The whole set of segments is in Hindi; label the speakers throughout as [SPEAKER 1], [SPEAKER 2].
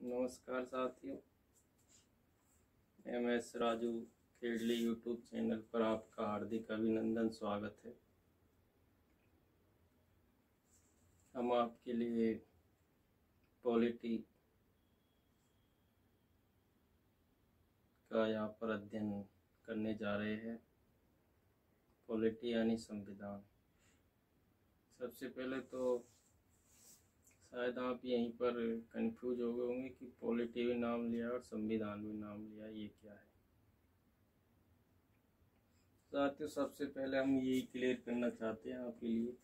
[SPEAKER 1] नमस्कार साथियों, MS Raju Khedli YouTube channel पर आपका हार्दिक अभिनंदन स्वागत है। हम आपके लिए पॉलिटी का यहाँ पर अध्ययन करने जा रहे हैं। पॉलिटी यानी संविधान। सबसे पहले तो शायद आप यहीं पर कंफ्यूज हो गए होंगे कि पॉलिटी भी नाम लिया और संविधान भी नाम लिया, ये क्या है। साथियों, सबसे पहले हम यही क्लियर करना चाहते हैं आपके लिए।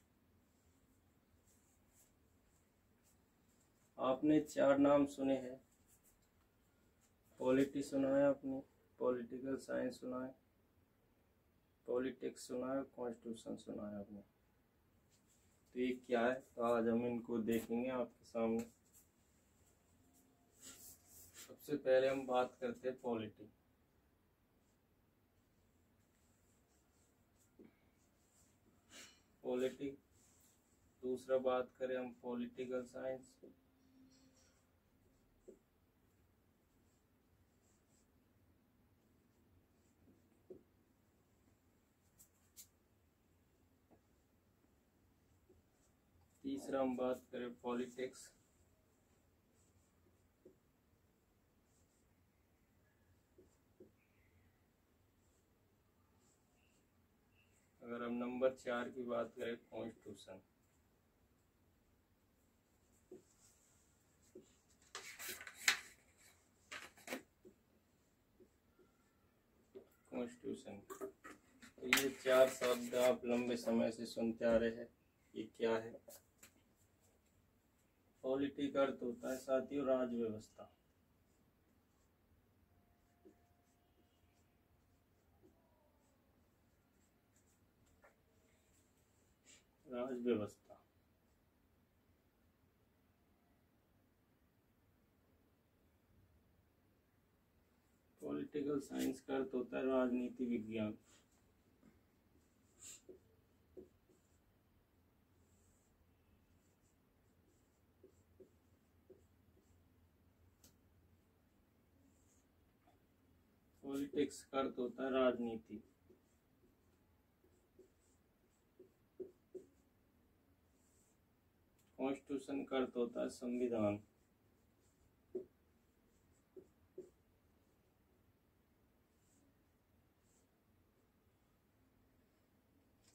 [SPEAKER 1] आपने 4 नाम सुने हैं। पॉलिटी सुना है आपने, पॉलिटिकल साइंस सुना है, पॉलिटिक्स सुना है, कॉन्स्टिट्यूशन सुना है आपने। तो ये क्या है, तो आज हम इनको देखेंगे आपके सामने। सबसे पहले हम बात करते हैं पॉलिटी। पॉलिटी, दूसरा बात करें हम पॉलिटिकल साइंस, तीसरा हम बात करें पॉलिटिक्स, अगर हम नंबर 4 की बात करें कॉन्स्टिट्यूशन। कॉन्स्टिट्यूशन, तो ये 4 शब्द आप लंबे समय से सुनते आ रहे हैं। ये क्या है? पॉलिटी का अर्थ होता है साथियों राज व्यवस्था। राज व्यवस्था। पॉलिटिकल साइंस का अर्थ होता है राजनीति विज्ञान। पॉलिटिक्स का अर्थ होता है राजनीति। कॉन्स्टिट्यूशन का अर्थ होता है संविधान।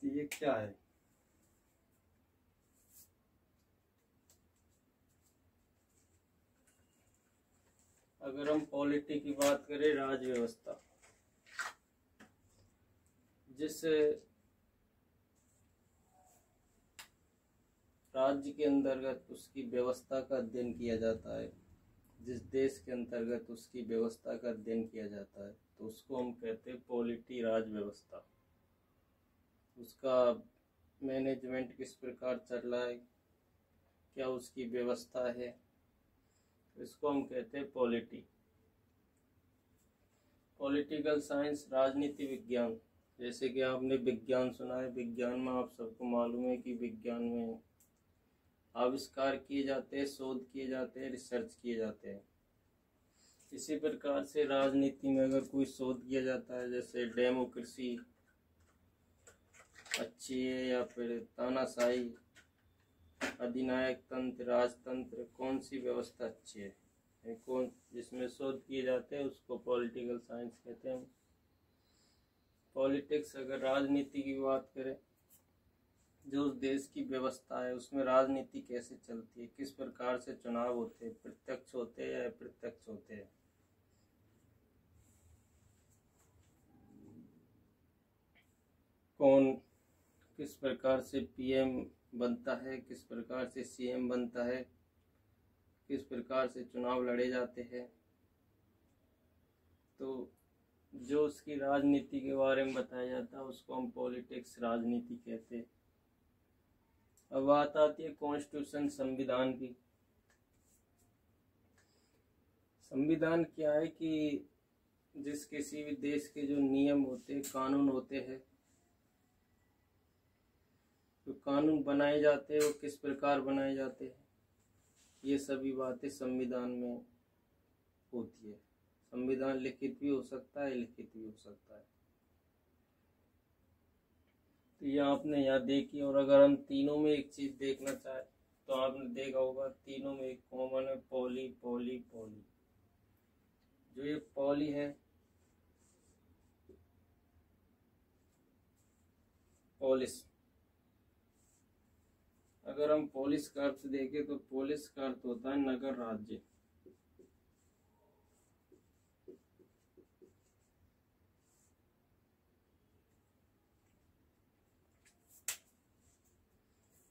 [SPEAKER 1] ये क्या है? अगर हम पॉलिटी की बात करें, राज व्यवस्था, जिस राज्य के अंतर्गत उसकी व्यवस्था का अध्ययन किया जाता है, जिस देश के अंतर्गत उसकी व्यवस्था का अध्ययन किया जाता है, तो उसको हम कहते हैं पॉलिटी, राज व्यवस्था। उसका मैनेजमेंट किस प्रकार चल रहा है, क्या उसकी व्यवस्था है, इसको हम कहते हैं पॉलिटी। पॉलिटिकल साइंस, राजनीति विज्ञान। जैसे कि आपने विज्ञान सुना है, विज्ञान में आप सबको मालूम है कि विज्ञान में आविष्कार किए जाते हैं, शोध किए जाते हैं, रिसर्च किए जाते हैं। इसी प्रकार से राजनीति में अगर कोई शोध किया जाता है, जैसे डेमोक्रेसी अच्छी है या फिर तानाशाही, अधिनायक तंत्र, राजतंत्र, कौन सी व्यवस्था अच्छी है, कौन जिसमें शोध किए जाते हैं, उसको पॉलिटिकल साइंस कहते हैं। पॉलिटिक्स, अगर राजनीति की बात करें, जो उस देश की व्यवस्था है उसमें राजनीति कैसे चलती है, किस प्रकार से चुनाव होते हैं, प्रत्यक्ष होते हैं या अप्रत्यक्ष होते हैं, कौन किस प्रकार से PM बनता है, किस प्रकार से CM बनता है, किस प्रकार से चुनाव लड़े जाते हैं। तो जो उसकी राजनीति के बारे में बताया जाता है उसको हम पॉलिटिक्स, राजनीति कहते हैं। अब बात आती है कॉन्स्टिट्यूशन, संविधान की। संविधान क्या है कि जिस किसी भी देश के जो नियम होते हैं, कानून होते हैं, जो कानून बनाए जाते हैं वो किस प्रकार बनाए जाते हैं, ये सभी बातें संविधान में होती है। संविधान लिखित भी हो सकता है, लिखित भी हो सकता है। तो ये आपने यहाँ देखी। और अगर हम तीनों में एक चीज देखना चाहे तो आपने देखा होगा तीनों में एक कॉमन है, पॉली पॉली पॉली। जो ये पॉली है, पॉलिस, अगर हम पोलिस का अर्थ देखें तो पोलिस का अर्थ होता है नगर राज्य।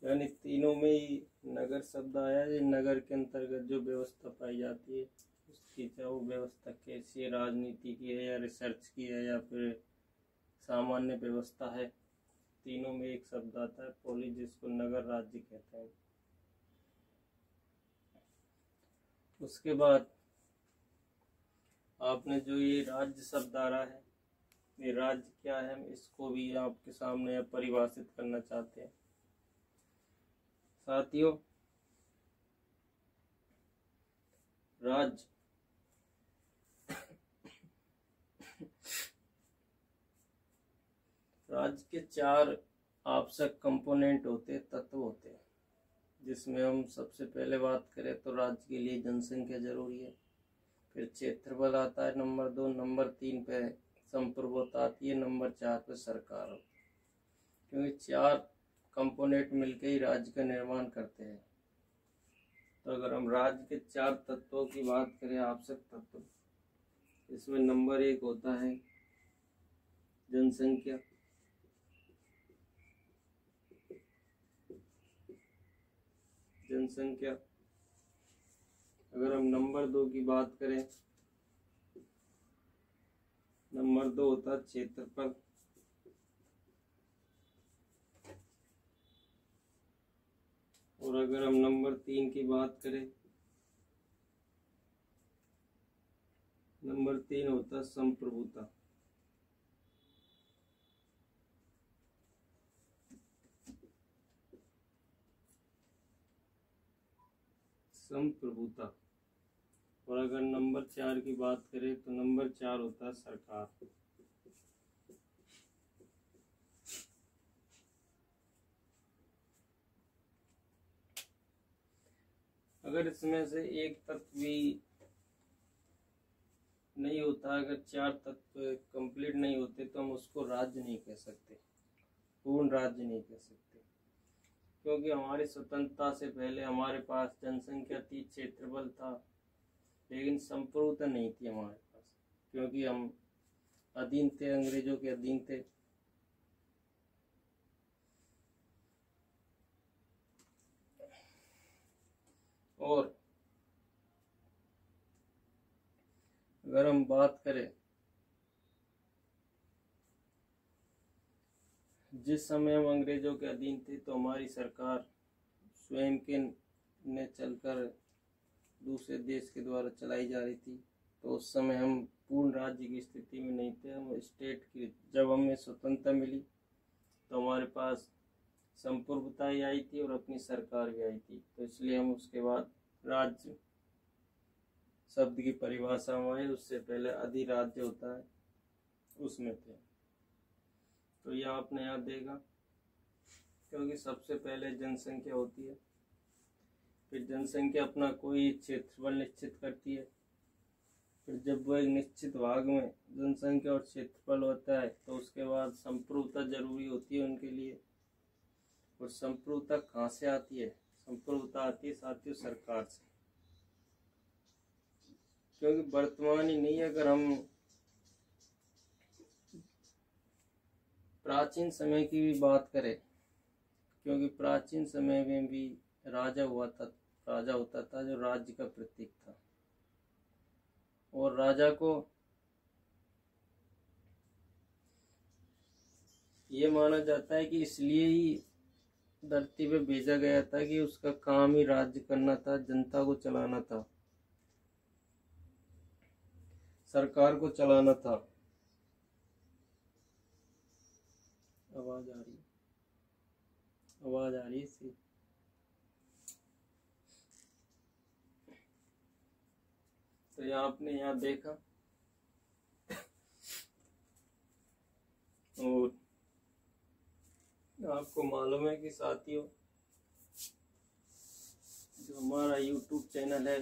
[SPEAKER 1] यानी तीनों में ही नगर शब्द आया है। नगर के अंतर्गत जो व्यवस्था पाई जाती है उसकी, चाहे वो व्यवस्था कैसी है, राजनीति की है या रिसर्च की है या फिर सामान्य व्यवस्था है, तीनों में एक शब्द आता है पोलिस, जिसको नगर राज्य कहते हैं। उसके बाद आपने जो ये राज्य शब्द आ रहा है, ये राज्य क्या है, हम इसको भी आपके सामने परिभाषित करना चाहते हैं। साथियों, राज्य राज्य के 4 आवश्यक कंपोनेंट होते, तत्व होते, जिसमें हम सबसे पहले बात करें तो राज्य के लिए जनसंख्या जरूरी है, फिर क्षेत्रफल आता है नंबर 2, नंबर 3 पे संप्रभुता आती है, नंबर 4 पे सरकार होती है। क्योंकि 4 कंपोनेंट मिलकर ही राज्य का निर्माण करते हैं। तो अगर हम राज्य के 4 तत्वों की बात करें, आवश्यक तत्व, इसमें नंबर 1 होता है जनसंख्या। जनसंख्या। अगर हम नंबर 2 की बात करें, नंबर 2 होता है क्षेत्रफल। और अगर हम नंबर 3 की बात करें, नंबर 3 होता है संप्रभुता। संप्रभुता। और अगर नंबर 4 की बात करें तो नंबर 4 होता है सरकार। अगर इसमें से एक तत्व भी नहीं होता, अगर 4 तत्व कंप्लीट नहीं होते तो हम उसको राज्य नहीं कह सकते, पूर्ण राज्य नहीं कह सकते। क्योंकि हमारी स्वतंत्रता से पहले हमारे पास जनसंख्या थी, क्षेत्रफल था, लेकिन संप्रभुता नहीं थी हमारे पास, क्योंकि हम अधीन थे, अंग्रेजों के अधीन थे। और अगर हम बात करें, जिस समय हम अंग्रेजों के अधीन थे तो हमारी सरकार स्वयं के ने चलकर दूसरे देश के द्वारा चलाई जा रही थी। तो उस समय हम पूर्ण राज्य की स्थिति में नहीं थे, हम स्टेट की। जब हमें स्वतंत्रता मिली तो हमारे पास संप्रभुता ही आई थी और अपनी सरकार भी आई थी। तो इसलिए हम उसके बाद राज्य शब्द की परिभाषा में, उससे पहले अधिराज्य होता है, उसमें थे। तो यह आपने यहाँ देखा, क्योंकि सबसे पहले जनसंख्या होती है, फिर जनसंख्या अपना कोई क्षेत्रफल निश्चित करती है, फिर जब वो एक निश्चित भाग में जनसंख्या और क्षेत्रफल होता है तो उसके बाद संप्रभुता जरूरी होती है उनके लिए। और संप्रभुता कहाँ से आती है? संप्रभुता आती है साथियों सरकार से। क्योंकि वर्तमान ही नहीं, अगर हम प्राचीन समय की भी बात करें, क्योंकि प्राचीन समय में भी राजा होता था जो राज्य का प्रतीक था। और राजा को ये माना जाता है कि इसलिए ही धरती पे भेजा गया था कि उसका काम ही राज्य करना था, जनता को चलाना था, सरकार को चलाना था। आवाज आ रही है? आवाज आ रही है इसकी? तो यहाँ आपने यहाँ देखा, और आपको मालूम है कि साथियों, जो हमारा YouTube चैनल है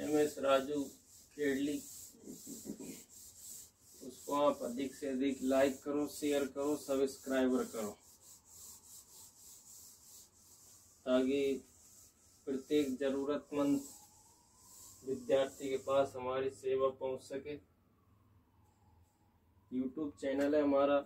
[SPEAKER 1] MS राजू खेड़ली, उसको आप अधिक से अधिक लाइक करो, शेयर करो, सब्सक्राइबर करो, ताकि प्रत्येक जरूरतमंद विद्यार्थी के पास हमारी सेवा पहुंच सके। YouTube चैनल है हमारा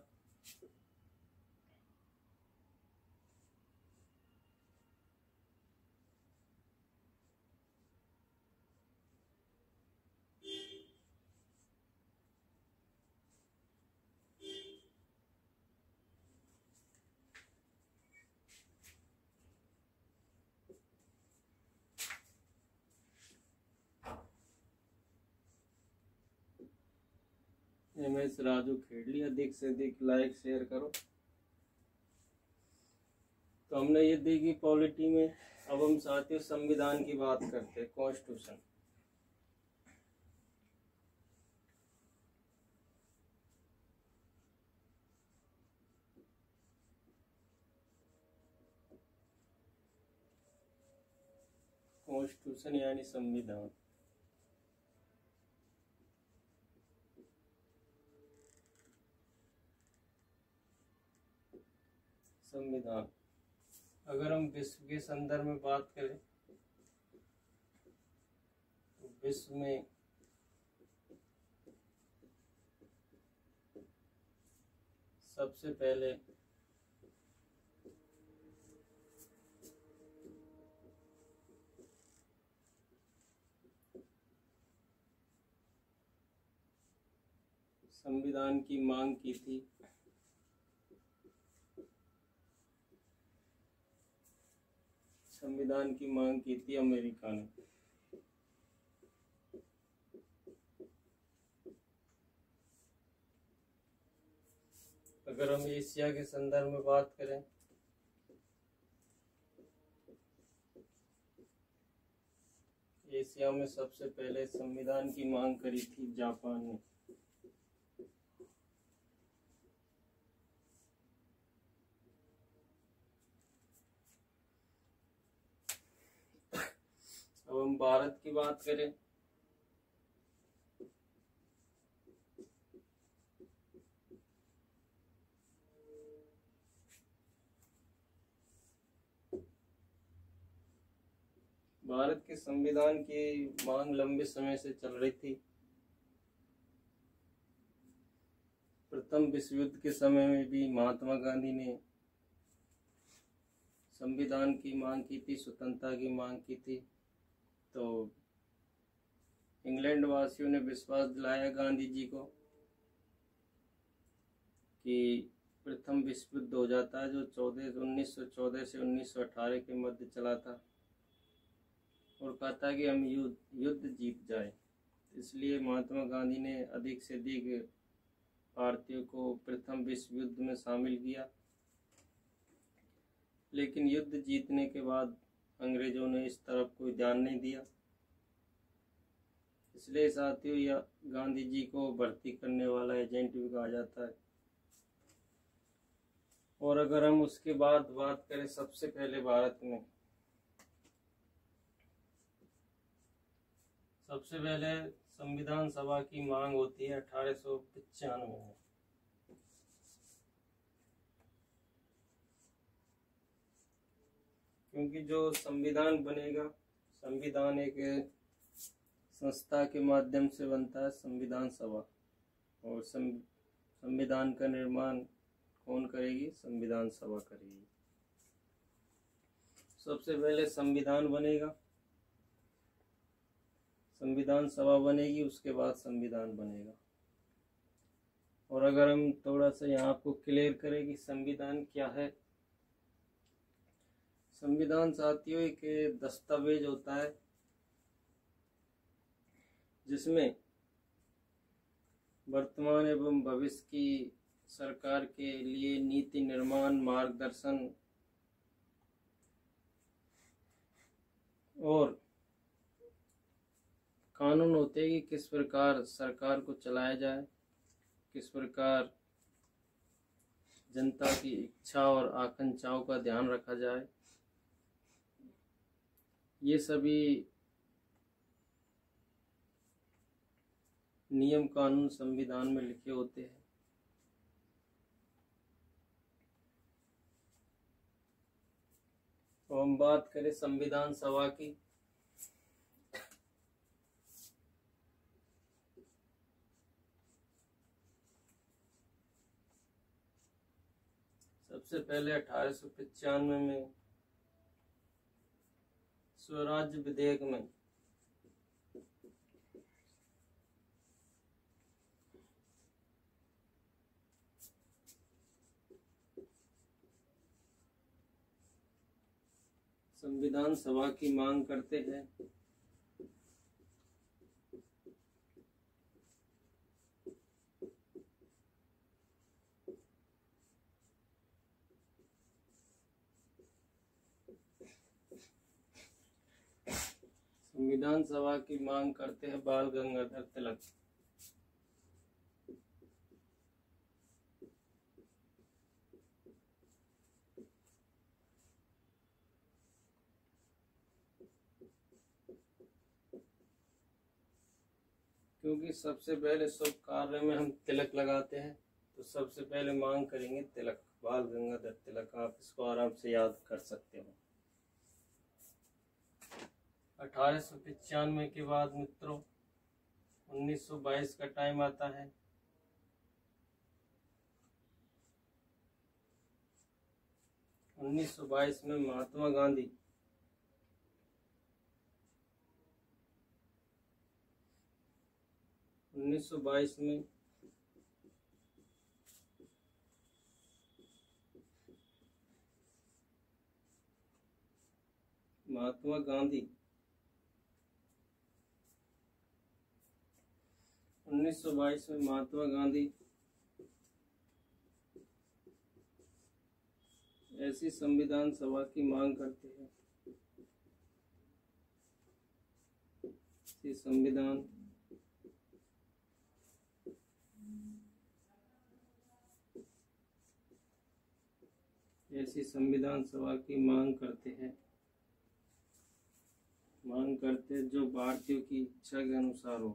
[SPEAKER 1] MS राजू खेड़ली। अधिक से अधिक लाइक शेयर करो। तो हमने ये देखी पॉलिटी में। अब हम साथियों संविधान की बात करते हैं, कॉन्स्टिट्यूशन। कॉन्स्टिट्यूशन यानी संविधान। संविधान अगर हम विश्व के संदर्भ में बात करें तो विश्व में सबसे पहले संविधान की मांग की थी अमेरिका ने। अगर हम एशिया के संदर्भ में बात करें एशिया में सबसे पहले संविधान की मांग करी थी जापान ने। अब हम भारत की बात करें भारत के संविधान की मांग लंबे समय से चल रही थी। प्रथम विश्व युद्ध के समय में भी महात्मा गांधी ने संविधान की मांग की थी, स्वतंत्रता की मांग की थी। तो इंग्लैंड वासियों ने विश्वास दिलाया गांधी जी को कि प्रथम विश्व युद्ध हो जाता है, जो 1914 से 1918 के मध्य चला था, और कहा था कि हम युद्ध जीत जाए। इसलिए महात्मा गांधी ने अधिक से अधिक भारतीयों को प्रथम विश्व युद्ध में शामिल किया। लेकिन युद्ध जीतने के बाद अंग्रेजों ने इस तरफ कोई ध्यान नहीं दिया। इसलिए साथियों या गांधी जी को भर्ती करने वाला एजेंट भी कहा जाता है। और अगर हम उसके बाद बात करें सबसे पहले भारत में, सबसे पहले संविधान सभा की मांग होती है 1895 में। क्योंकि जो संविधान बनेगा, संविधान एक संस्था के माध्यम से बनता है, संविधान सभा। और संविधान का निर्माण कौन करेगी? संविधान सभा करेगी। सबसे पहले संविधान बनेगा, संविधान सभा बनेगी, उसके बाद संविधान बनेगा। और अगर हम थोड़ा सा यहाँ आपको क्लियर करें कि संविधान क्या है। संविधान साथियों एक दस्तावेज होता है जिसमें वर्तमान एवं भविष्य की सरकार के लिए नीति निर्माण, मार्गदर्शन और कानून होते हैं कि किस प्रकार सरकार को चलाया जाए, किस प्रकार जनता की इच्छा और आकांक्षाओं का ध्यान रखा जाए। ये सभी नियम कानून संविधान में लिखे होते हैं। तो हम बात करें संविधान सभा की, सबसे पहले 1895 में स्वराज्य विधेयक में संविधान सभा की मांग करते हैं। संविधान सभा की मांग करते हैं बाल गंगाधर तिलक। क्योंकि सबसे पहले शुभ कार्य में हम तिलक लगाते हैं, तो सबसे पहले मांग करेंगे तिलक, बाल गंगाधर तिलक। आप इसको आराम से याद कर सकते हो। 1895 के बाद मित्रों 1922 का टाइम आता है। उन्नीस सौ 22 में महात्मा गांधी महात्मा गांधी 1922 में महात्मा गांधी ऐसी संविधान सभा की मांग करते हैं। ऐसी संविधान सभा की मांग करते हैं जो भारतीयों की इच्छा के अनुसार हो।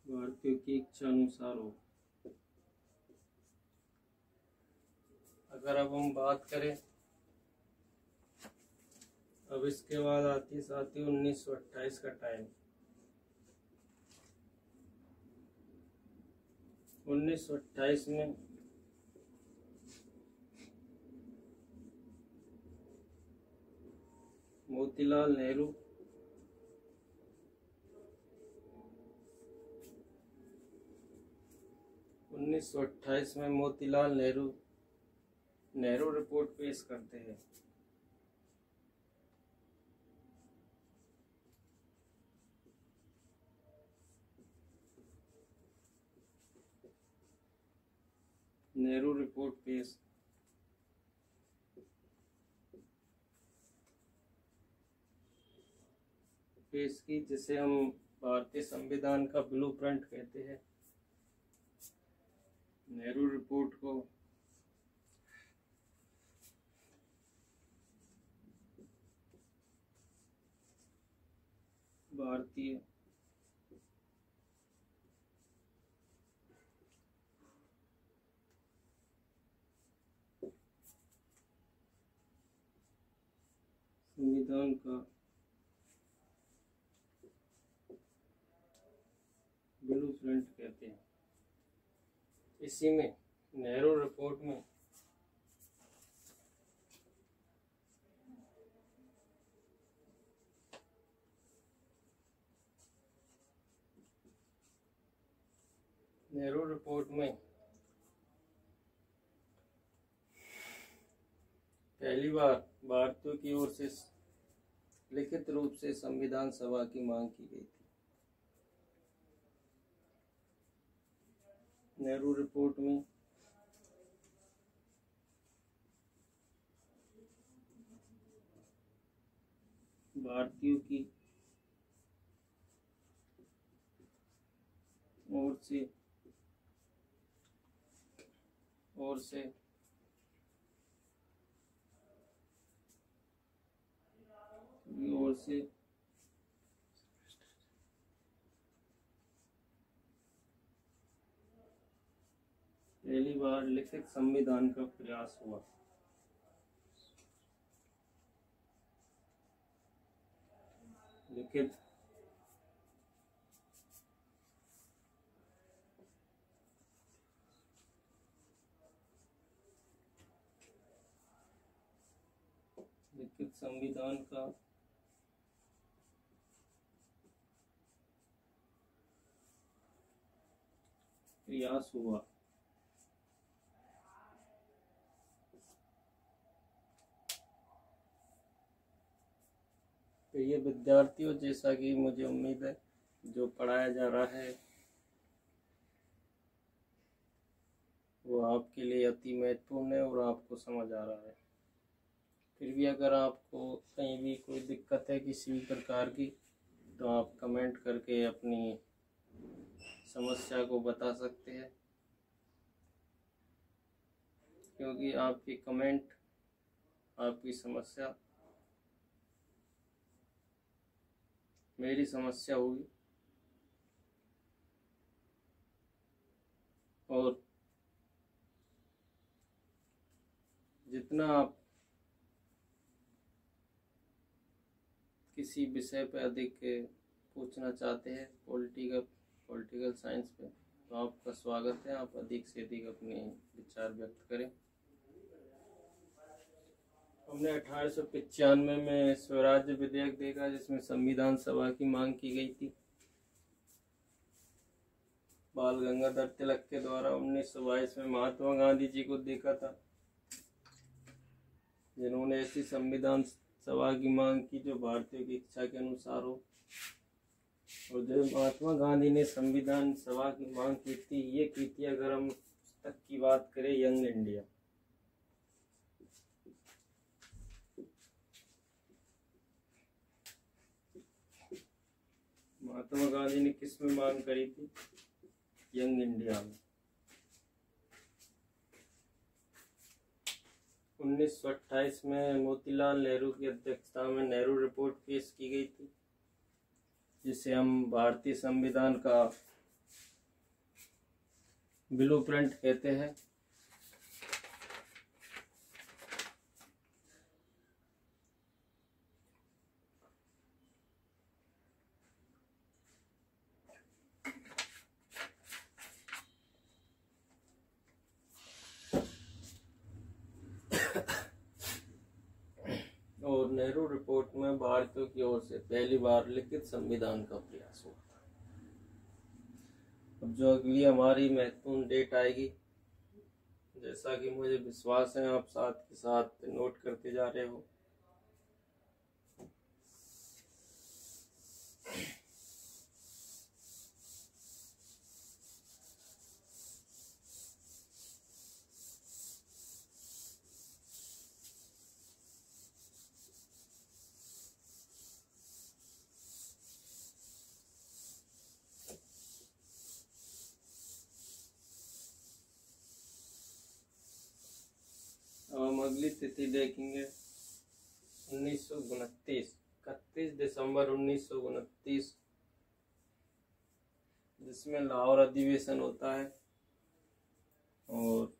[SPEAKER 1] भारतीयों की इच्छा अनुसार हो। अगर अब हम बात करें, अब इसके बाद आती साथी 1928 का टाइम। 1928 में मोतीलाल नेहरू नेहरू रिपोर्ट पेश करते हैं। नेहरू रिपोर्ट पेश की, जिसे हम भारतीय संविधान का ब्लूप्रिंट कहते हैं। नेहरू रिपोर्ट को भारतीय संविधान का ब्लूप्रिंट कहते हैं। इसी में नेहरू रिपोर्ट में पहली बार भारतीयों की ओर से लिखित रूप से संविधान सभा की मांग की गई थी। नेहरू रिपोर्ट में भारतीयों की ओर से पहली बार लिखित संविधान का प्रयास हुआ। लिखित संविधान का प्रयास हुआ। तो ये विद्यार्थियों, जैसा कि मुझे उम्मीद है जो पढ़ाया जा रहा है वो आपके लिए अति महत्वपूर्ण है और आपको समझ आ रहा है। फिर भी अगर आपको कहीं भी कोई दिक्कत है किसी भी प्रकार की, तो आप कमेंट करके अपनी समस्या को बता सकते हैं, क्योंकि आपकी कमेंट, आपकी समस्या मेरी समस्या होगी। और जितना आप किसी विषय पर अधिक पूछना चाहते हैं पॉलिटिकल साइंस पे, तो आपका स्वागत है। आप अधिक से अधिक अपने विचार व्यक्त करें। हमने 1895 में स्वराज्य विधेयक देखा, जिसमें संविधान सभा की मांग की गई थी बाल गंगाधर तिलक के द्वारा। 1922 में महात्मा गांधी जी को देखा था, जिन्होंने ऐसी संविधान सभा की मांग की जो भारतीयों की इच्छा के अनुसार हो। और जब महात्मा गांधी ने संविधान सभा की मांग की थी, ये की थी, अगर हम तक की बात करें, यंग इंडिया। महात्मा गांधी ने किस में मांग करी थी? यंग इंडिया में। 1928 में मोतीलाल नेहरू की अध्यक्षता में नेहरू रिपोर्ट पेश की गई थी, जिसे हम भारतीय संविधान का ब्लूप्रिंट कहते हैं। और नेहरू रिपोर्ट में भारतीयों की ओर से पहली बार लिखित संविधान का प्रयास हुआ था। अब जो अगली हमारी महत्वपूर्ण डेट आएगी, जैसा कि मुझे विश्वास है आप साथ के साथ नोट करते जा रहे हो, हम अगली तिथि देखेंगे 1929, 31 दिसंबर 1929, जिसमें लाहौर अधिवेशन होता है। और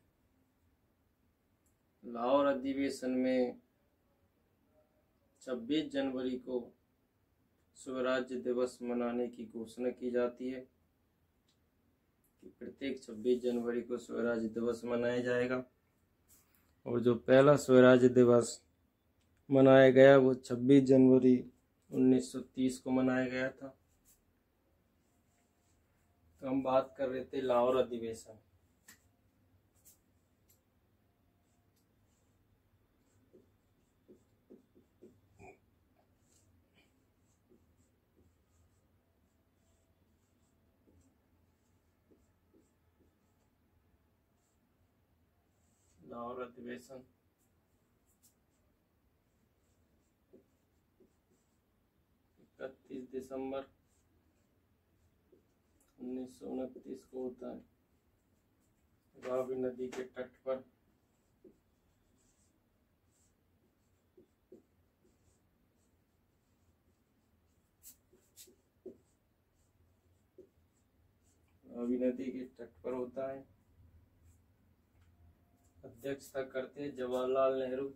[SPEAKER 1] लाहौर अधिवेशन में 26 जनवरी को स्वराज्य दिवस मनाने की घोषणा की जाती है कि प्रत्येक 26 जनवरी को स्वराज्य दिवस मनाया जाएगा। और जो पहला स्वराज्य दिवस मनाया गया वो 26 जनवरी 1930 को मनाया गया था। तो हम बात कर रहे थे लाहौर अधिवेशन। लाहौर अधिवेशन 31 दिसंबर 1929 को होता है रावी नदी के तट पर। रावी नदी के तट पर होता है। अध्यक्षता करते हैं जवाहरलाल नेहरू।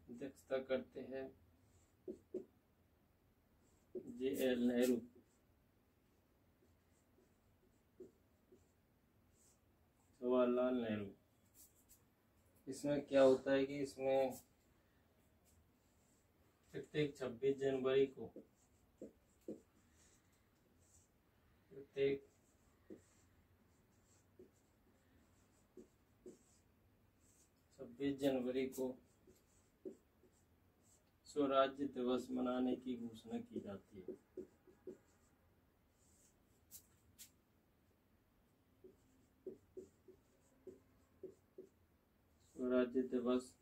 [SPEAKER 1] अध्यक्षता करते हैं JL नेहरू। जवाहरलाल नेहरू। इसमें क्या होता है कि इसमें प्रत्येक 26 जनवरी को प्रत्येक 26 जनवरी को स्वराज्य दिवस मनाने की घोषणा की जाती है। स्वराज्य दिवस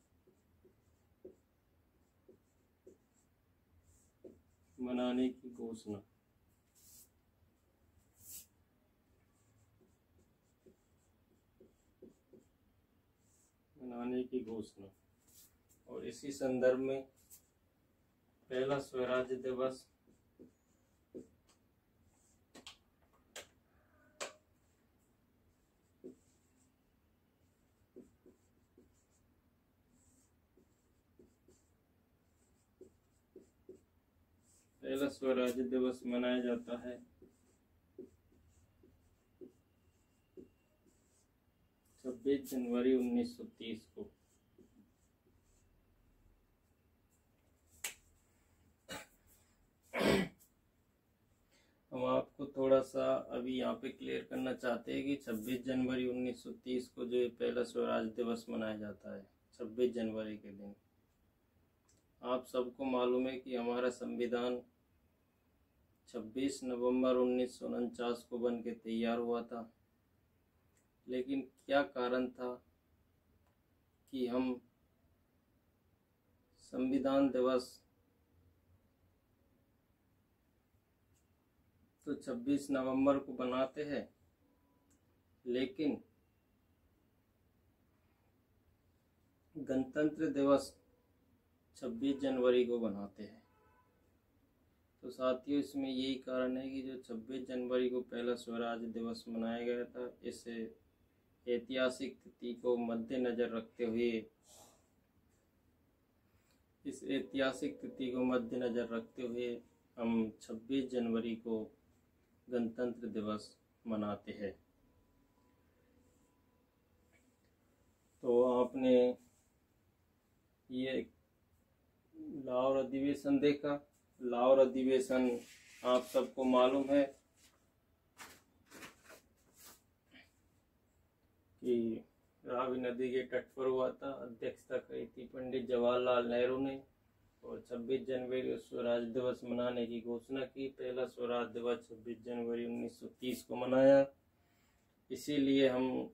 [SPEAKER 1] मनाने की घोषणा। मनाने की घोषणा। और इसी संदर्भ में पहला स्वराज्य दिवस मनाया जाता है 26 जनवरी 1930 को। हम आपको थोड़ा सा अभी यहाँ पे क्लियर करना चाहते हैं कि 26 जनवरी 1930 को जो पहला स्वराज दिवस मनाया जाता है 26 जनवरी के दिन, आप सबको मालूम है कि हमारा संविधान 26 नवंबर 1949 को बन के तैयार हुआ था। लेकिन क्या कारण था कि हम संविधान दिवस तो 26 नवंबर को बनाते हैं, लेकिन गणतंत्र दिवस 26 जनवरी को बनाते हैं। तो साथियों, इसमें यही कारण है कि जो 26 जनवरी को पहला स्वराज दिवस मनाया गया था, इस ऐतिहासिक तिथि को मद्देनजर रखते हुए हम 26 जनवरी को गणतंत्र दिवस मनाते हैं। तो आपने ये लाहौर अधिवेशन देखा। लाहौर अधिवेशन आप सबको मालूम है कि रावी नदी के तट पर हुआ था। अध्यक्षता करी थी पंडित जवाहरलाल नेहरू ने और 26 जनवरी को स्वराज दिवस मनाने की घोषणा की। पहला स्वराज दिवस 26 जनवरी 1930 को मनाया। इसीलिए हम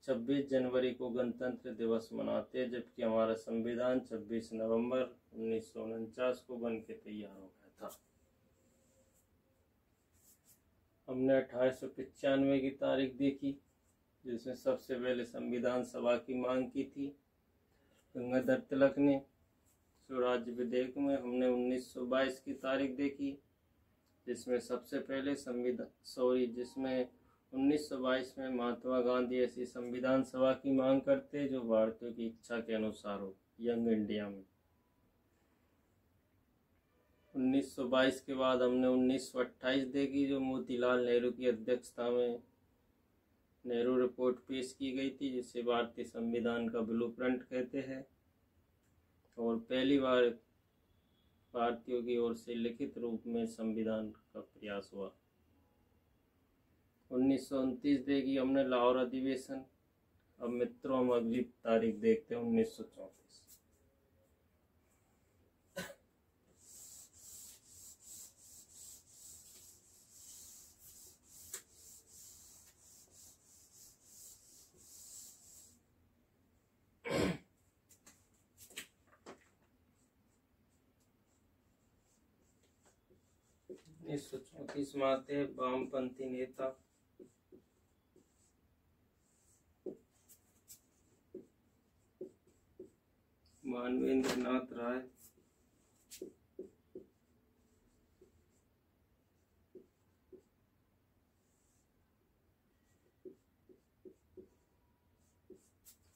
[SPEAKER 1] 26 जनवरी को गणतंत्र दिवस मनाते हैं, जबकि हमारा संविधान 26 नवंबर 1949 को बन के तैयार हो गया था। हमने 1895 की तारीख देखी, जिसमें सबसे पहले संविधान सभा की मांग की थी गंगाधर तिलक ने। स्वराज्य विधेयक में हमने 1922 की तारीख देखी, जिसमें सबसे पहले जिसमें 1922 में महात्मा गांधी ऐसी संविधान सभा की मांग करते जो भारतीयों की इच्छा के अनुसार हो, यंग इंडिया में। 1922 के बाद हमने 1928 देखी, जो मोतीलाल नेहरू की अध्यक्षता में नेहरू रिपोर्ट पेश की गई थी, जिसे भारतीय संविधान का ब्लूप्रिंट कहते हैं। और पहली बार भारतीयों की ओर से लिखित रूप में संविधान का प्रयास हुआ। 1929 देखी हमने लाहौर अधिवेशन। अब मित्रों, हम अगली तारीख देखते हैं 1934। 1934 1934 में आते हैं वामपंथी नेता मानवेंद्र नाथ राय।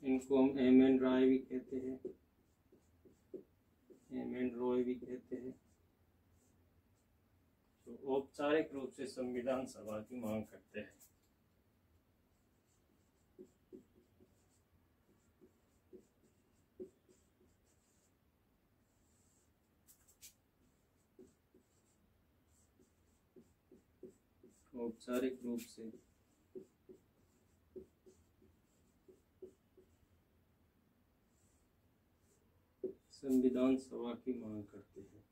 [SPEAKER 1] इनको हम एम.एन. राय भी कहते हैं, एम.एन. रॉय भी कहते हैं। तो औपचारिक रूप से संविधान सभा की मांग करते हैं। औपचारिक रूप से संविधान सभा की मांग करते हैं।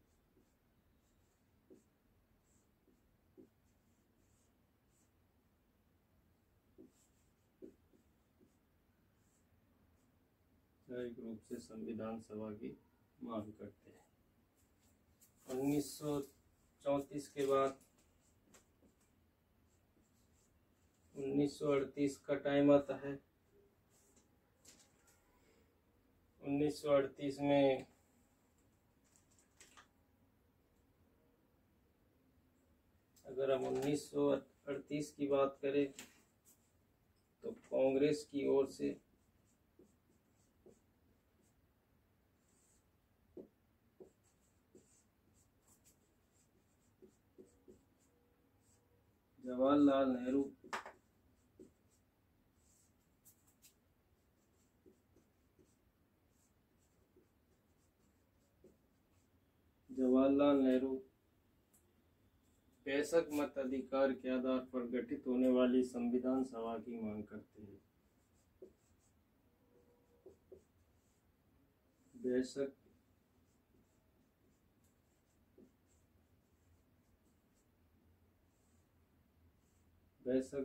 [SPEAKER 1] औपचारिक रूप से संविधान सभा की मांग करते हैं। 1934 के बाद 1938 का टाइम आता है। 1938 में अगर हम 1938 की बात करें तो कांग्रेस की ओर से जवाहरलाल नेहरू बेशक मत अधिकार के आधार पर गठित होने वाली संविधान सभा की मांग करते हैं। बेशक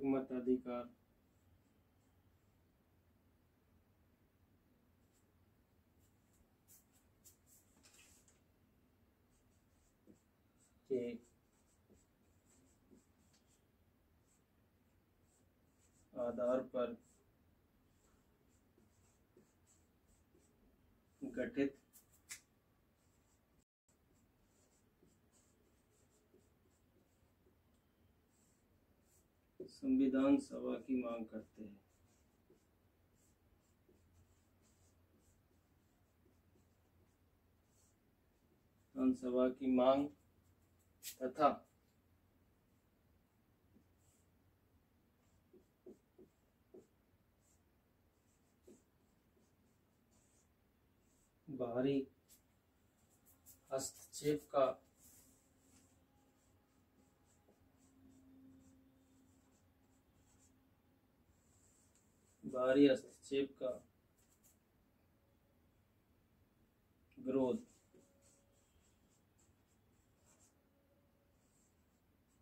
[SPEAKER 1] मत अधिकार के आधार पर गठित संविधान सभा की मांग करते हैं। संविधान सभा की मांग तथा बाहरी हस्तक्षेप का विरोध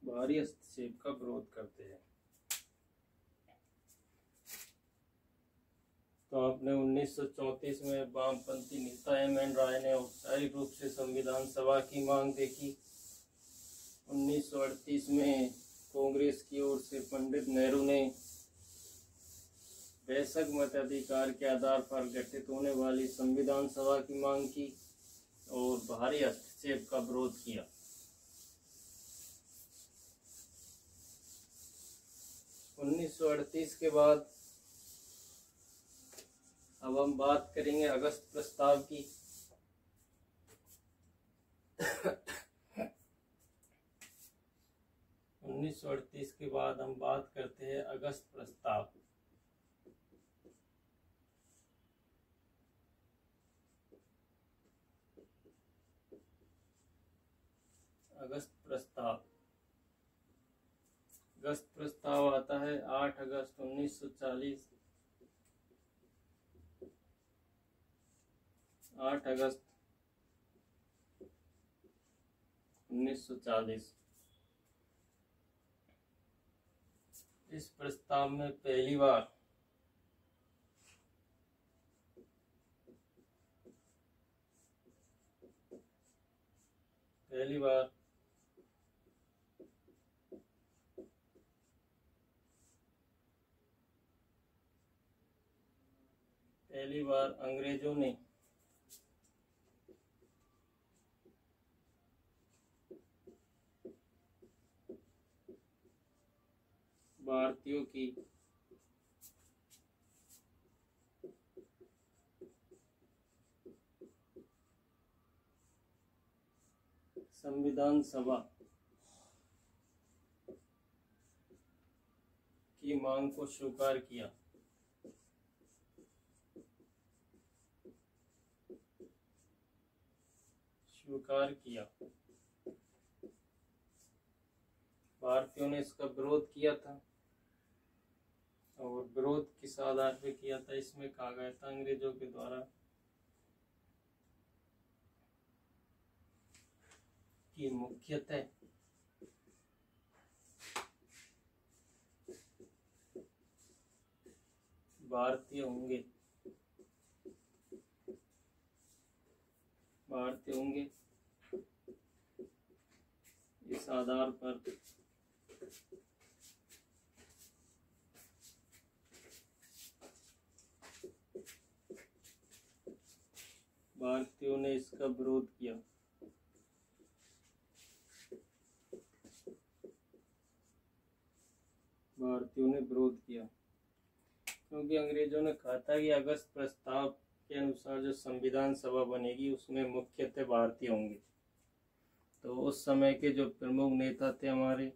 [SPEAKER 1] बाहरी हस्तक्षेप का विरोध करते हैं। तो आपने 1934 में वामपंथी नेता एम.एन. राय ने औपचारिक रूप से संविधान सभा की मांग देखी। 1938 में कांग्रेस की ओर से पंडित नेहरू ने बेशक मताधिकार के आधार पर गठित होने वाली संविधान सभा की मांग की और बाहरी हस्तक्षेप का विरोध किया। उन्नीस सौ 1938 के बाद अब हम बात करेंगे अगस्त प्रस्ताव की। उन्नीस सौ 1938 के बाद हम बात करते हैं अगस्त प्रस्ताव। अगस्त प्रस्ताव आता है 8 अगस्त 1940। 8 अगस्त 1940। इस प्रस्ताव में पहली बार पहली बार अंग्रेजों ने भारतीयों की संविधान सभा की मांग को स्वीकार किया। भारतीयों ने इसका विरोध किया था और विरोध किस आधार पे किया था, इसमें कहा गया था अंग्रेजों के द्वारा कि मुख्यतः भारतीय होंगे इस आधार पर भारतीयों ने इसका विरोध किया। क्योंकि अंग्रेजों ने कहा था कि अगस्त प्रस्ताव के अनुसार जो संविधान सभा बनेगी उसमें मुख्यतः भारतीय होंगे। तो उस समय के जो प्रमुख नेता थे हमारे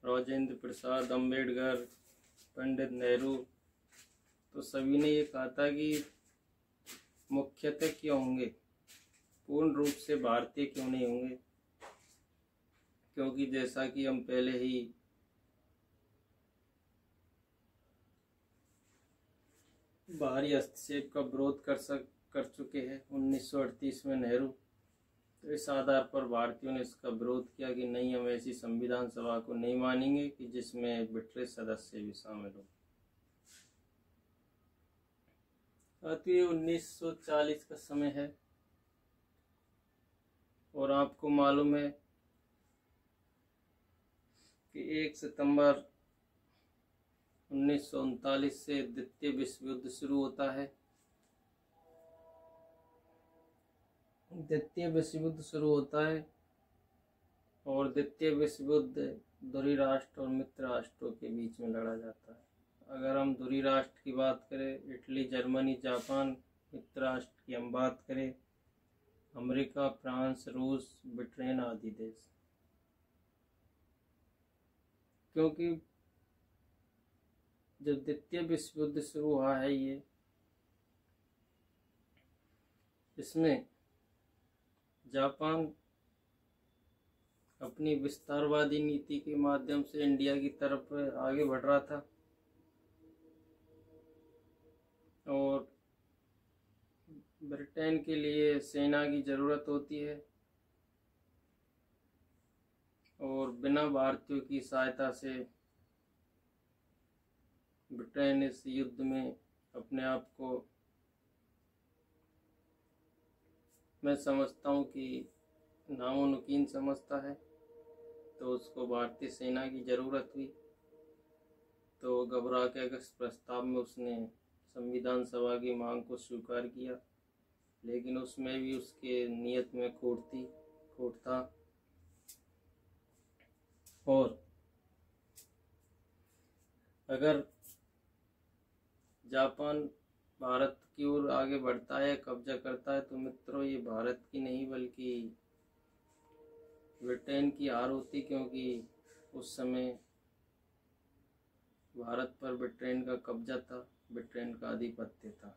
[SPEAKER 1] राजेंद्र प्रसाद, अंबेडकर, पंडित नेहरू, तो सभी ने ये कहा था कि मुख्यतः क्यों होंगे, पूर्ण रूप से भारतीय क्यों नहीं होंगे, क्योंकि जैसा कि हम पहले ही बाहरी हस्तक्षेप का विरोध कर चुके हैं 1938 में नेहरू। तो इस आधार पर भारतीयों ने इसका विरोध किया कि नहीं, हम ऐसी संविधान सभा को नहीं मानेंगे कि जिसमें ब्रिटिश सदस्य भी शामिल हो। तो ये 1940 का समय है और आपको मालूम है कि 1 सितंबर 1939 से द्वितीय विश्व युद्ध शुरू होता है। और द्वितीय विश्व युद्ध धुरी राष्ट्र और मित्र राष्ट्रों के बीच में लड़ा जाता है। अगर हम धुरी राष्ट्र की बात करें, इटली, जर्मनी, जापान। मित्र राष्ट्र की हम बात करें, अमेरिका, फ्रांस, रूस, ब्रिटेन आदि देश। क्योंकि जब द्वितीय विश्व युद्ध शुरू हुआ है इसमें जापान अपनी विस्तारवादी नीति के माध्यम से इंडिया की तरफ आगे बढ़ रहा था और ब्रिटेन के लिए सेना की जरूरत होती है और बिना भारतीयों की सहायता से ब्रिटेन इस युद्ध में अपने आप को, मैं समझता हूँ कि नामुमकिन समझता है। तो उसको भारतीय सेना की ज़रूरत हुई। तो घबरा के अगस्त प्रस्ताव में उसने संविधान सभा की मांग को स्वीकार किया, लेकिन उसमें भी उसके नियत में खोट था। और अगर जापान भारत की ओर आगे बढ़ता है, कब्जा करता है, तो मित्रों ये भारत की नहीं बल्कि ब्रिटेन की हार होती, क्योंकि उस समय भारत पर ब्रिटेन का कब्जा था, ब्रिटेन का आधिपत्य था।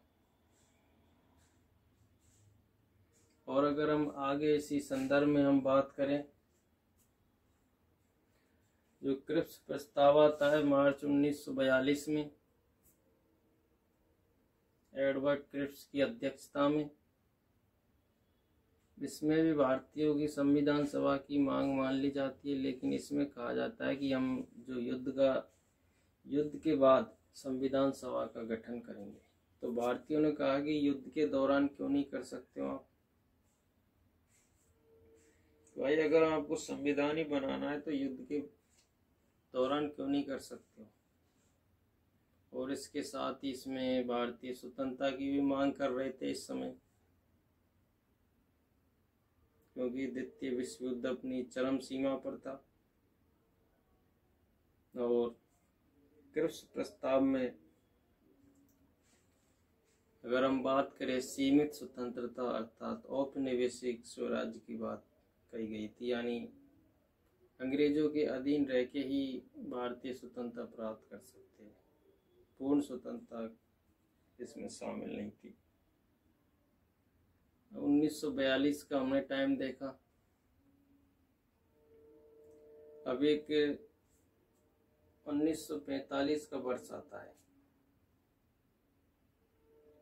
[SPEAKER 1] और अगर हम आगे इसी संदर्भ में हम बात करें, जो क्रिप्स प्रस्ताव आता है मार्च 1942 में एडवर्ड क्रिप्स की अध्यक्षता में, इसमें भी भारतीयों की संविधान सभा की मांग मान ली जाती है। लेकिन इसमें कहा जाता है कि हम जो युद्ध के बाद संविधान सभा का गठन करेंगे। तो भारतीयों ने कहा कि युद्ध के दौरान क्यों नहीं कर सकते हो आप? भाई अगर आपको संविधान ही बनाना है तो युद्ध के दौरान क्यों नहीं कर सकते हो? और इसके साथ ही इसमें भारतीय स्वतंत्रता की भी मांग कर रहे थे इस समय, क्योंकि द्वितीय विश्व युद्ध अपनी चरम सीमा पर था। और क्रिप्स प्रस्ताव में अगर हम बात करें सीमित स्वतंत्रता अर्थात औपनिवेशिक स्वराज्य की बात कही गई थी, यानी अंग्रेजों के अधीन रह के ही भारतीय स्वतंत्रता प्राप्त कर सकते हैं, पूर्ण स्वतंत्रता इसमें शामिल नहीं थी। 1942 का हमने टाइम देखा। अब एक 1945 का वर्ष आता है।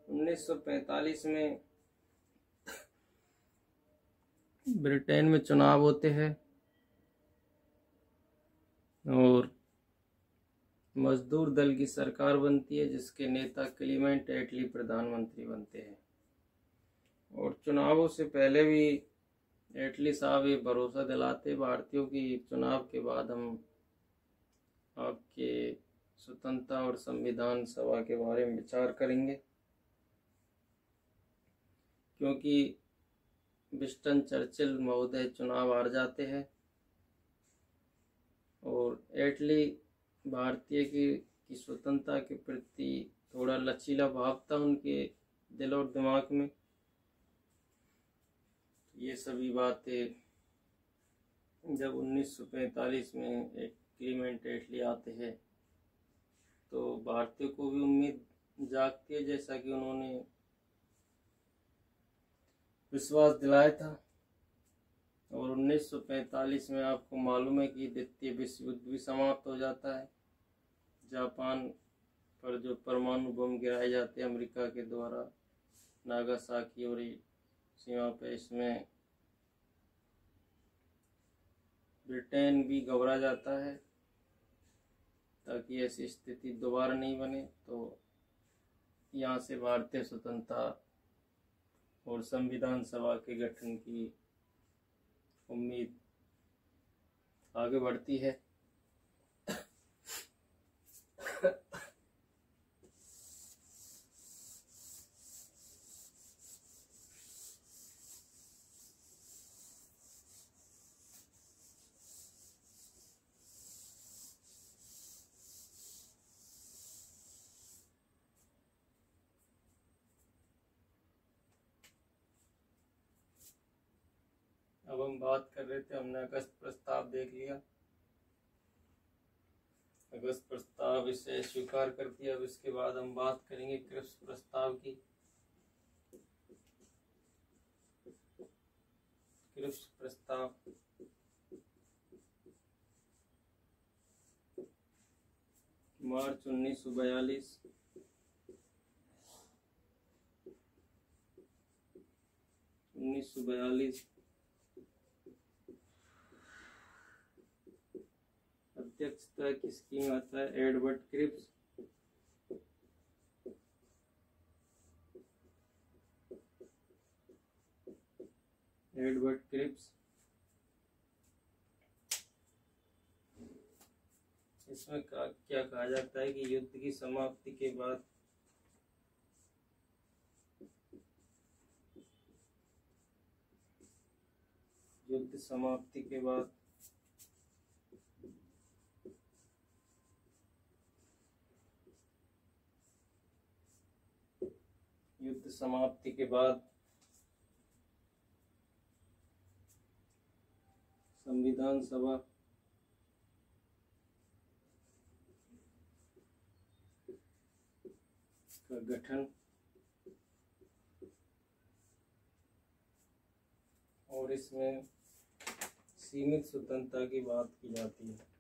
[SPEAKER 1] 1945 में ब्रिटेन में चुनाव होते हैं और मजदूर दल की सरकार बनती है, जिसके नेता क्लीमेंट एटली प्रधानमंत्री बनते हैं। और चुनावों से पहले भी एटली साहब ये भरोसा दिलाते भारतीयों की चुनाव के बाद हम आपके स्वतंत्रता और संविधान सभा के बारे में विचार करेंगे, क्योंकि विंस्टन चर्चिल महोदय चुनाव हार जाते हैं और एटली भारतीय की स्वतंत्रता के प्रति थोड़ा लचीला भाव था उनके दिल और दिमाग में। ये सभी बातें जब 1945 में एक क्लीमेंट एटली आते हैं तो भारतीयों को भी उम्मीद जागती है, जैसा कि उन्होंने विश्वास दिलाया था। और 1945 में आपको मालूम है कि द्वितीय विश्व युद्ध भी समाप्त हो जाता है। जापान पर जो परमाणु बम गिराए जाते हैं अमेरिका के द्वारा नागासाकी और सीमा पे, इसमें ब्रिटेन भी घबरा जाता है ताकि ऐसी स्थिति दोबारा नहीं बने। तो यहाँ से भारतीय स्वतंत्रता और संविधान सभा के गठन की उम्मीद आगे बढ़ती है। अब हम बात कर रहे थे, हमने अगस्त प्रस्ताव देख लिया। अगस्त प्रस्ताव इसे स्वीकार कर दिया। अब इसके बाद हम बात करेंगे क्रिप्स प्रस्ताव की। क्रिप्स प्रस्ताव मार्च 1942 अध्यक्षता किसकी में आता है? Edward Cripps. एडवर्ड क्रिप्स इसमें क्या कहा जाता है कि युद्ध की समाप्ति के बाद युद्ध समाप्ति के बाद संविधान सभा का गठन और इसमें सीमित स्वतंत्रता की बात की जाती है।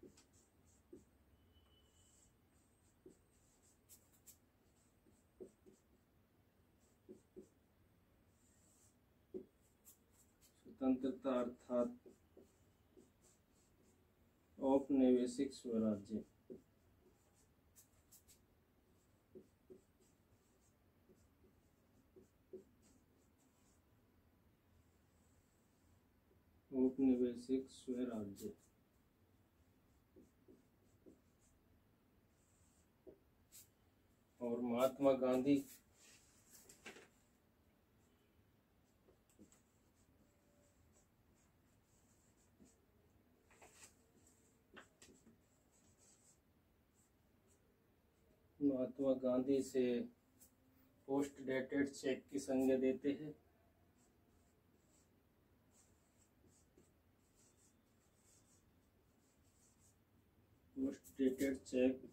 [SPEAKER 1] स्वतंत्रता अर्थात औपनिवेशिक स्वराज्य। औपनिवेशिक स्वराज्य और महात्मा गांधी से पोस्ट डेटेड चेक की संज्ञा देते हैं। पोस्ट डेटेड चेक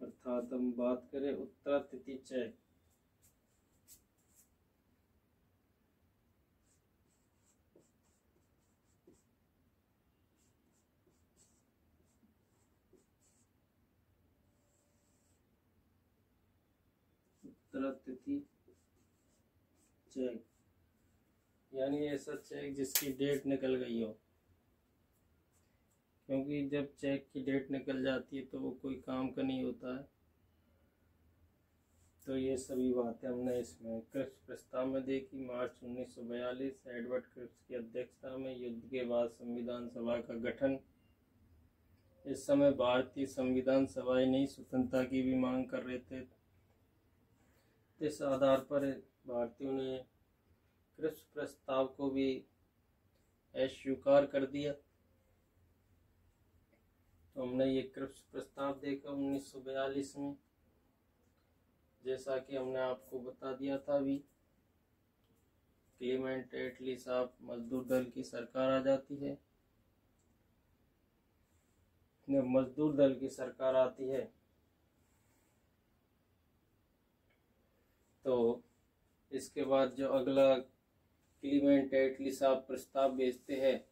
[SPEAKER 1] अर्थात हम बात करें उत्तरातिथि चेक, उत्तरातिथि चेक यानी ऐसा चेक जिसकी डेट निकल गई हो, क्योंकि जब चेक की डेट निकल जाती है तो वो कोई काम का नहीं होता है। तो ये सभी बातें हमने इसमें क्रिप्स प्रस्ताव में देखी। मार्च 1942 एडवर्ड क्रिप्स की अध्यक्षता में युद्ध के बाद संविधान सभा का गठन। इस समय भारतीय संविधान सभाएं नई स्वतंत्रता की भी मांग कर रहे थे। इस आधार पर भारतीयों ने क्रिप्स प्रस्ताव को भी अस्वीकार कर दिया। तो हमने ये क्रिप्स प्रस्ताव देखा 1942 में, जैसा कि हमने आपको बता दिया था अभी। क्लीमेंट एटली साहब मजदूर दल की सरकार आ जाती है। जब मजदूर दल की सरकार आती है तो इसके बाद जो अगला क्लीमेंट एटली साहब प्रस्ताव भेजते हैं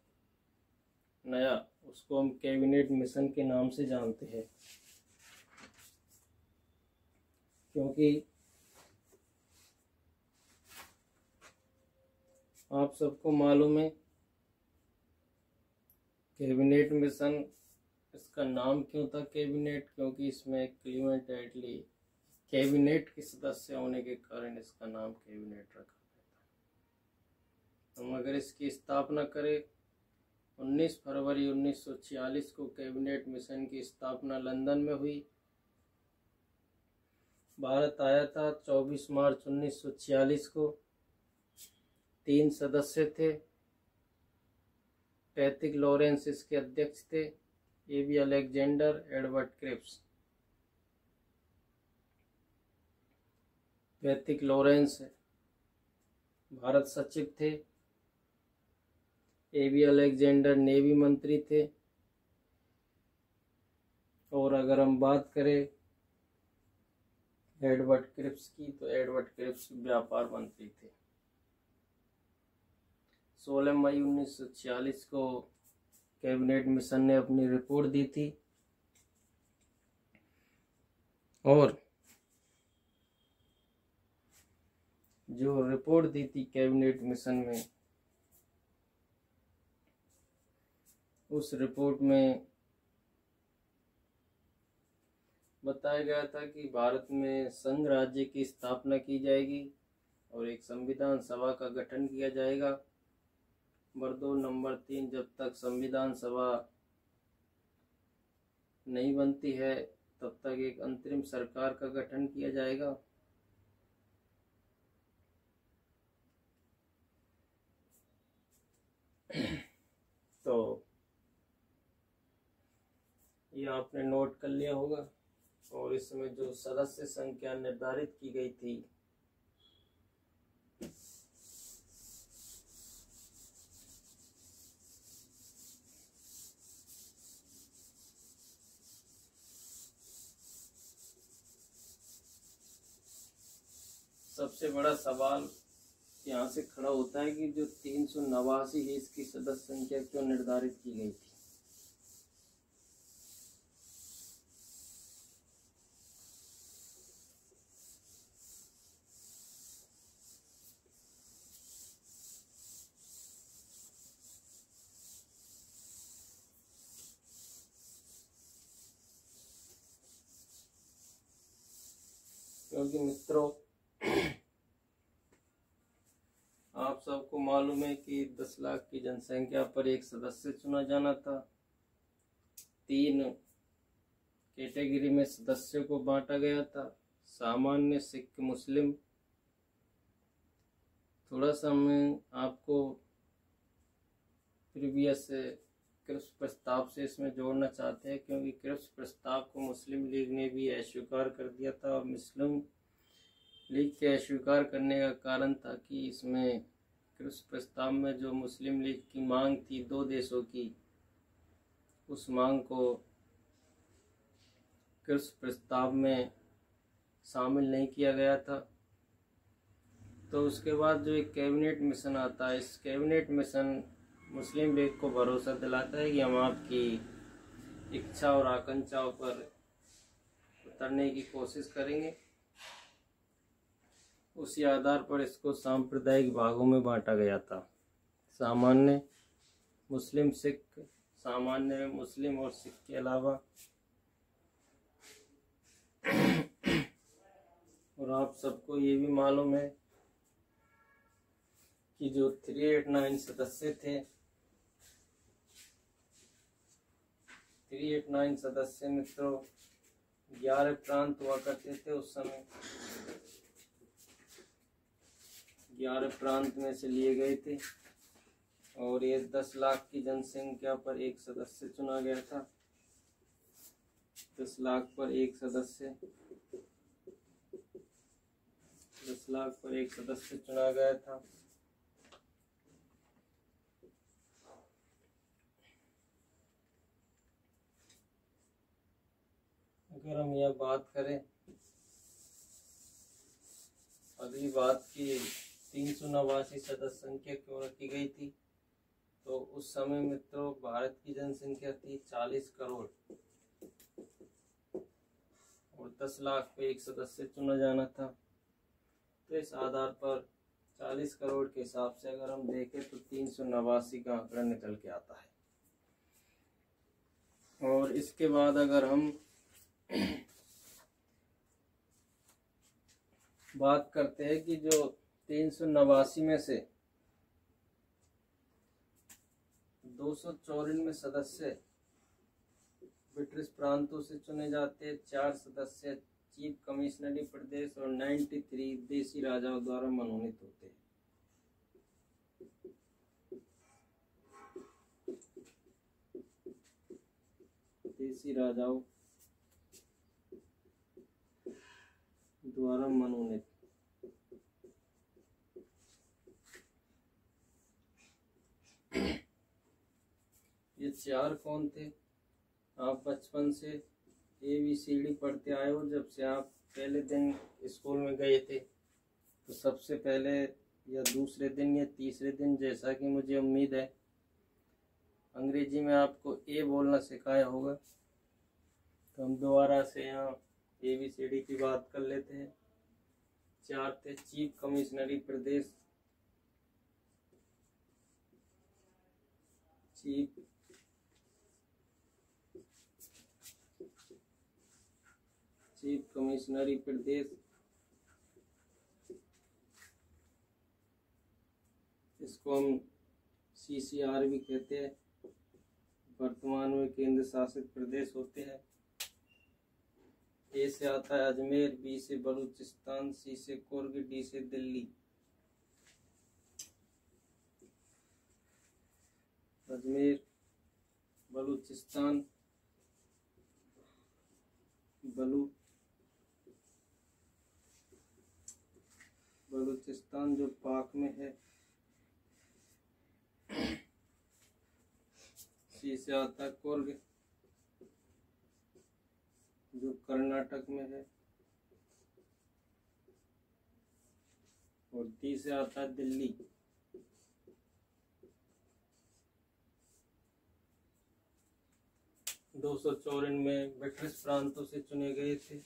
[SPEAKER 1] नया, उसको हम कैबिनेट मिशन के नाम से जानते हैं। क्योंकि आप सबको मालूम है कैबिनेट मिशन, इसका नाम क्यों था कैबिनेट, क्योंकि इसमें क्लीमेंट एटली कैबिनेट के सदस्य होने के कारण इसका नाम कैबिनेट रखा गया था। हम अगर इसकी स्थापना करें 19 फरवरी 1946 को कैबिनेट मिशन की स्थापना लंदन में हुई। भारत आया था 24 मार्च 1946 को। 3 सदस्य थे। पैट्रिक लॉरेंस इसके अध्यक्ष थे, AB Alexander, Edward Cripps. Patrick Lawrence भारत सचिव थे, एबी अलेक्जेंडर नेवी मंत्री थे, और अगर हम बात करें एडवर्ड क्रिप्स की तो एडवर्ड क्रिप्स व्यापार मंत्री थे। 16 मई 1946 को कैबिनेट मिशन ने अपनी रिपोर्ट दी थी, और जो रिपोर्ट दी थी कैबिनेट मिशन में, उस रिपोर्ट में बताया गया था कि भारत में संघ राज्य की स्थापना की जाएगी और एक संविधान सभा का गठन किया जाएगा। बरदो नंबर 3, जब तक संविधान सभा नहीं बनती है तब तक एक अंतरिम सरकार का गठन किया जाएगा। तो ये आपने नोट कर लिया होगा। और इसमें जो सदस्य संख्या निर्धारित की गई थी सबसे बड़ा सवाल यहाँ से खड़ा होता है कि जो 389 है इसकी सदस्य संख्या क्यों निर्धारित की गई थी। क्योंकि मित्रों आप सबको मालूम है कि 10 लाख की जनसंख्या पर एक सदस्य चुना जाना था। 3 कैटेगरी में सदस्यों को बांटा गया था, सामान्य, सिख, मुस्लिम। थोड़ा सा मैं आपको प्रीवियस क्रिप्स प्रस्ताव से इसमें जोड़ना चाहते हैं, क्योंकि क्रिप्स प्रस्ताव को मुस्लिम लीग ने भी अस्वीकार कर दिया था, और मुस्लिम लीग के अस्वीकार करने का कारण था कि इसमें क्रिप्स प्रस्ताव में जो मुस्लिम लीग की मांग थी 2 देशों की, उस मांग को क्रिप्स प्रस्ताव में शामिल नहीं किया गया था। तो उसके बाद जो एक कैबिनेट मिशन आता है, इस कैबिनेट मिशन मुस्लिम लीग को भरोसा दिलाता है कि हम आपकी इच्छा और आकांक्षाओं पर उतरने की कोशिश करेंगे। उसी आधार पर इसको सांप्रदायिक भागों में बांटा गया था, सामान्य, मुस्लिम, सिख। सामान्य में मुस्लिम और सिख के अलावा, और आप सबको ये भी मालूम है कि जो 389 सदस्य थे, 389 सदस्य मित्रों 11 प्रांत हुआ करते थे उस समय। 11 प्रांत में से लिए गए थे, और ये 10 लाख की जनसंख्या पर एक सदस्य चुना गया था। 10 लाख पर एक सदस्य, 10 लाख पर एक सदस्य चुना गया था। अगर हम यह बात करें, अगली बात की 389 सदस्य संख्या क्यों रखी गई थी, तो उस समय मित्रों भारत की जनसंख्या थी 40 करोड़, और 10 लाख पे एक सदस्य चुना जाना था। तो इस आधार पर 40 करोड़ के हिसाब से अगर हम देखें तो 389 का आंकड़ा निकल के आता है। और इसके बाद अगर हम बात करते हैं कि जो 389 में से 294 सदस्य ब्रिटिश प्रांतों से चुने जाते, 4 सदस्य चीफ कमिश्नरी प्रदेश और 93 देसी राजाओं द्वारा मनोनीत होते हैं। देसी राजाओं द्वारा मनोनीत। ये 4 कौन थे? आप बचपन से ABCD पढ़ते आए हो, जब से आप पहले दिन स्कूल में गए थे, तो सबसे पहले या दूसरे दिन या तीसरे दिन, जैसा कि मुझे उम्मीद है, अंग्रेजी में आपको A बोलना सिखाया होगा। तो हम दोबारा से यहाँ ABCD की बात कर लेते हैं। 4 थे चीफ कमिश्नरी प्रदेश, चीफ कमिश्नरी प्रदेश, इसको हम CCR भी कहते हैं। वर्तमान में केंद्र शासित प्रदेश होते हैं। A से आता है अजमेर, B से बलूचिस्तान, C से कुर्ग, D से दिल्ली। अजमेर, बलूचिस्तान, बलूचिस्तान जो पाक में है। C से आता है कुर्ग, जो कर्नाटक में है, और D से आता है दिल्ली। दो 294 में ब्रिटिश प्रांतों से चुने गए थे।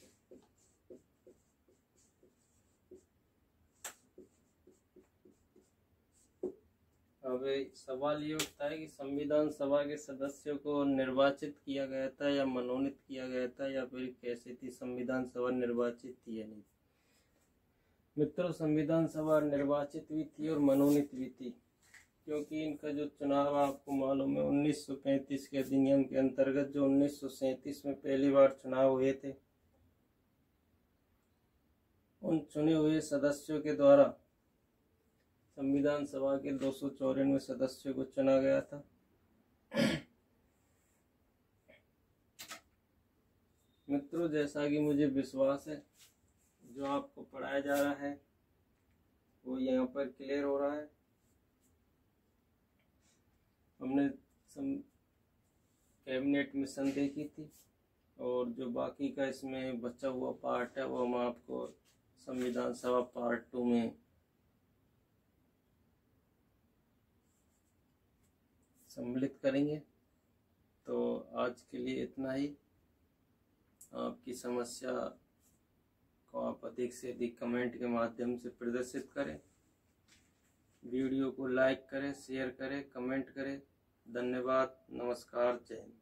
[SPEAKER 1] अब सवाल ये उठता है कि संविधान सभा के सदस्यों को निर्वाचित किया गया था या मनोनीत किया गया था, या फिर कैसे थी संविधान सभा, निर्वाचित थी या नहीं? मित्रों, संविधान सभा निर्वाचित भी थी और मनोनीत भी थी। क्योंकि इनका जो चुनाव आपको मालूम है 1935 के अधिनियम के अंतर्गत जो 1937 में पहली बार चुनाव हुए थे, उन चुने हुए सदस्यों के द्वारा संविधान सभा के 294 सदस्यों को चुना गया था। मित्रों, जैसा कि मुझे विश्वास है जो आपको पढ़ाया जा रहा है वो यहाँ पर क्लियर हो रहा है। हमने कैबिनेट मिशन देखी थी और जो बाकी का इसमें बचा हुआ पार्ट है वो हम आपको संविधान सभा पार्ट 2 में सम्मिलित करेंगे। तो आज के लिए इतना ही। आपकी समस्या को आप अधिक से अधिक कमेंट के माध्यम से प्रदर्शित करें। वीडियो को लाइक करें, शेयर करें, कमेंट करें। धन्यवाद। नमस्कार। जय हिंद।